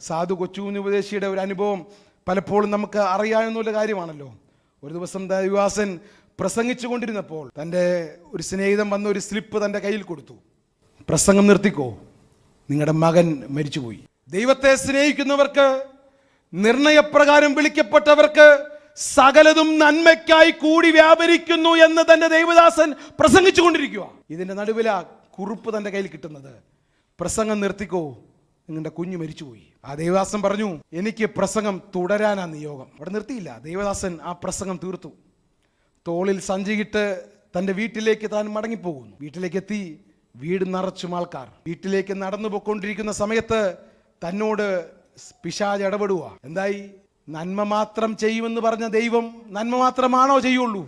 സാധു കൊച്ചുകുഞ്ഞ് ഉപദേശിയുടെ ഒരു അനുഭവം പലപ്പോഴും നമുക്ക് അറിയാവുന്ന കാര്യമാണല്ലോ. ഒരു ദിവസം ദൈവദാസൻ പ്രസംഗിച്ചു കൊണ്ടിരുന്നപ്പോൾ തൻ്റെ ഒരു സ്നേഹിതൻ വന്ന ഒരു സ്ലിപ്പ് തൻ്റെ കയ്യിൽ കൊടുത്തു. പ്രസംഗം നിർത്തിക്കോ, നിങ്ങളുടെ മകൻ മരിച്ചുപോയി. ദൈവത്തെ സ്നേഹിക്കുന്നവർക്ക്, നിർണയപ്രകാരം വിളിക്കപ്പെട്ടവർക്ക് സകലതും നന്മയ്ക്കായി കൂടി വ്യാപരിക്കുന്നു എന്ന് തന്റെ ദൈവദാസൻ പ്രസംഗിച്ചു കൊണ്ടിരിക്കുക. ഇതിന്റെ നടുവിലാ കുറിപ്പ് തന്റെ കയ്യിൽ കിട്ടുന്നത്. പ്രസംഗം നിർത്തിക്കോ, നിങ്ങളുടെ കുഞ്ഞ് മരിച്ചുപോയി. ആ ദൈവദാസൻ പറഞ്ഞു, എനിക്ക് പ്രസംഗം തുടരാനാ നിയോഗം. അവിടെ നിർത്തിയില്ല. ദൈവദാസൻ ആ പ്രസംഗം തീർത്തു. തോളിൽ സഞ്ചിയിട്ട് തൻ്റെ വീട്ടിലേക്ക് താൻ മടങ്ങിപ്പോകുന്നു. വീട്ടിലേക്ക് എത്തി. വീട് നിറച്ചും ആൾക്കാർ. വീട്ടിലേക്ക് നടന്നു പോയിക്കൊണ്ടിരിക്കുന്ന സമയത്ത് തന്നോട് പിശാച് ഇടപെടുക. എന്തായി? നന്മ മാത്രം ചെയ്യുമെന്ന് പറഞ്ഞ ദൈവം നന്മ മാത്രമാണോ ചെയ്യുള്ളൂ?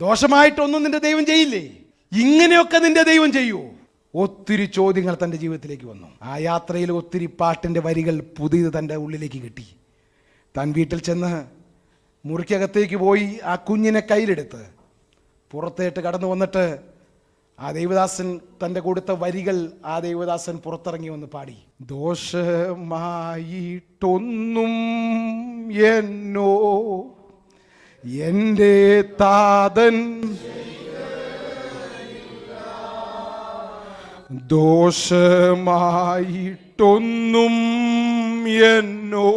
ദോഷമായിട്ടൊന്നും നിന്റെ ദൈവം ചെയ്യില്ലേ? ഇങ്ങനെയൊക്കെ നിന്റെ ദൈവം ചെയ്യുമോ? ഒത്തിരി ചോദ്യങ്ങൾ തൻ്റെ ജീവിതത്തിലേക്ക് വന്നു. ആ യാത്രയിൽ ഒത്തിരി പാട്ടിൻ്റെ വരികൾ പുതിയത് തൻ്റെ ഉള്ളിലേക്ക് കിട്ടി. താൻ വീട്ടിൽ ചെന്ന് മുറിക്കകത്തേക്ക് പോയി ആ കുഞ്ഞിനെ കയ്യിലെടുത്ത് പുറത്തേട്ട് കടന്നു വന്നിട്ട് ആ ദൈവദാസൻ തൻ്റെ കൊടുത്ത വരികൾ ആ ദൈവദാസൻ പുറത്തിറങ്ങി വന്ന് പാടി. ദോഷമായിട്ടൊന്നും എന്നോ എൻ്റെ താതൻ, ദോഷമായിട്ടൊന്നും എന്നോ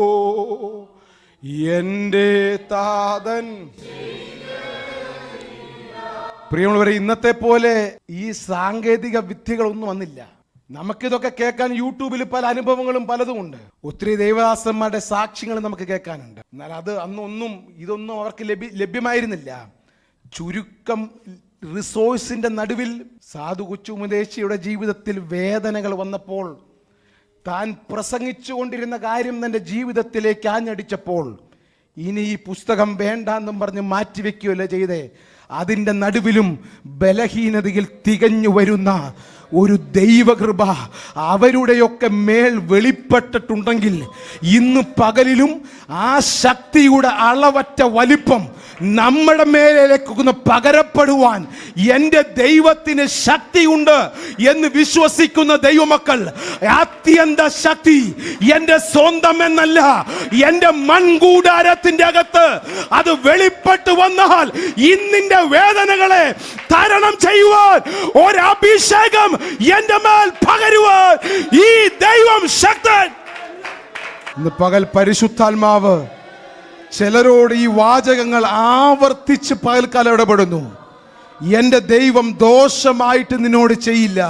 എൻ്റെ താതൻ. പ്രിയമുള്ളവരെ, ഇന്നത്തെ പോലെ ഈ സാങ്കേതിക വിദ്യകളൊന്നും വന്നില്ല. നമുക്കിതൊക്കെ കേൾക്കാൻ യൂട്യൂബിൽ പല അനുഭവങ്ങളും പലതും ഉണ്ട്. ഒത്തിരി ദൈവദാസന്മാരുടെ സാക്ഷ്യങ്ങൾ നമുക്ക് കേൾക്കാനുണ്ട്. എന്നാൽ ഇതൊന്നും അവർക്ക് ലഭ്യമായിരുന്നില്ല. ചുരുക്കം റിസോഴ്സിന്റെ നടുവിൽ സാധു കൊച്ചുപദേശിയുടെ ജീവിതത്തിൽ വേദനകൾ വന്നപ്പോൾ, താൻ പ്രസംഗിച്ചു കൊണ്ടിരുന്ന കാര്യം തൻ്റെ ജീവിതത്തിലേക്ക് ആഞ്ഞടിച്ചപ്പോൾ, ഇനി ഈ പുസ്തകം വേണ്ടെന്നും പറഞ്ഞ് മാറ്റിവെക്കുകയല്ല ചെയ്തേ. അതിൻ്റെ നടുവിലും ബലഹീനതയിൽ തികഞ്ഞു വരുന്ന ഒരു ദൈവകൃപ അവരുടെയൊക്കെ മേൽ വെളിപ്പെട്ടിട്ടുണ്ടെങ്കിൽ ഇന്ന് പകലിലും ആ ശക്തിയുടെ അളവറ്റ വലിപ്പം നമ്മുടെ മേലേക്കൊന്ന് പകരപ്പെടുവാൻ എൻ്റെ ദൈവത്തിന് ശക്തിയുണ്ട് എന്ന് വിശ്വസിക്കുന്ന ദൈവമക്കൾ, അത്യന്ത ശക്തി എൻ്റെ സ്വന്തം എന്നല്ല, എൻ്റെ മൺകൂടാരത്തിൻ്റെ അകത്ത് അത് വെളിപ്പെട്ട് വന്നാൽ ഇന്നിന്റെ വേദനകളെ തരണം ചെയ്യുവാൻ ഒരഭിഷേകം എൻ്റെ മേൽ പകരുവാൻ ഈ ദൈവം ശക്തൻ. ഇന്ന് പകൽ പരിശുദ്ധാത്മാവ് ചിലരോട് ഈ വാചകങ്ങൾ ആവർത്തിച്ച് പകൽക്കാലം ഇടപെടുന്നു. എൻ്റെ ദൈവം ദോഷമായിട്ട് നിന്നോട് ചെയ്യില്ല.